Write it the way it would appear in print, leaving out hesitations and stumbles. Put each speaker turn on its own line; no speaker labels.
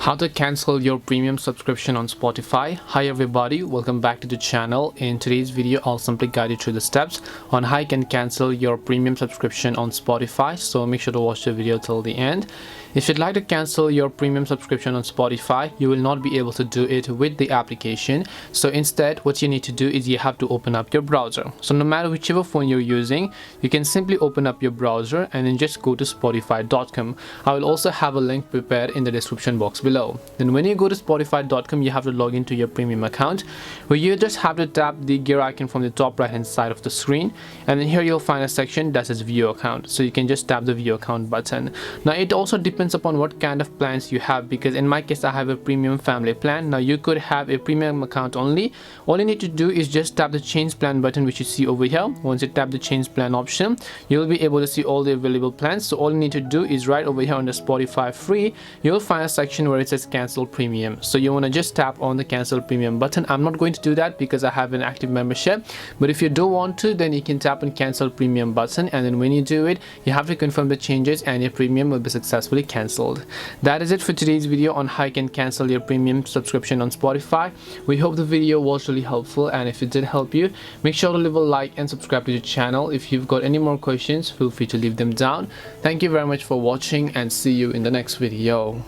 How to cancel your premium subscription on Spotify. Hi everybody, welcome back to the channel. In today's video I'll simply guide you through the steps on how you can cancel your premium subscription on Spotify, so make sure to watch the video till the end. If you'd like to cancel your premium subscription on Spotify, you will not be able to do it with the application. So instead what you need to do is you have to open up your browser. So no matter whichever phone you're using, you can simply open up your browser and then just go to spotify.com. I will also have a link prepared in the description box below. Then when you go to spotify.com, you have to log into your premium account, where you just have to tap the gear icon from the top right hand side of the screen, and then here you'll find a section that says view account. So you can just tap the view account button. Now it also depends upon what kind of plans you have, because in my case I have a premium family plan. Now you could have a premium account only. All you need to do is just tap the change plan button, which you see over here. Once you tap the change plan option, you'll be able to see all the available plans. So all you need to do is right over here on the Spotify free, you'll find a section where it says cancel premium. So you want to just tap on the cancel premium button. I'm not going to do that because I have an active membership, but if you do want to, then you can tap on cancel premium button, and then when you do it, you have to confirm the changes and your premium will be successfully cancelled. That is it for today's video on how you can cancel your premium subscription on Spotify. We hope the video was really helpful, and if it did help you, make sure to leave a like and subscribe to the channel. If you've got any more questions, feel free to leave them down. Thank you very much for watching, and see you in the next video.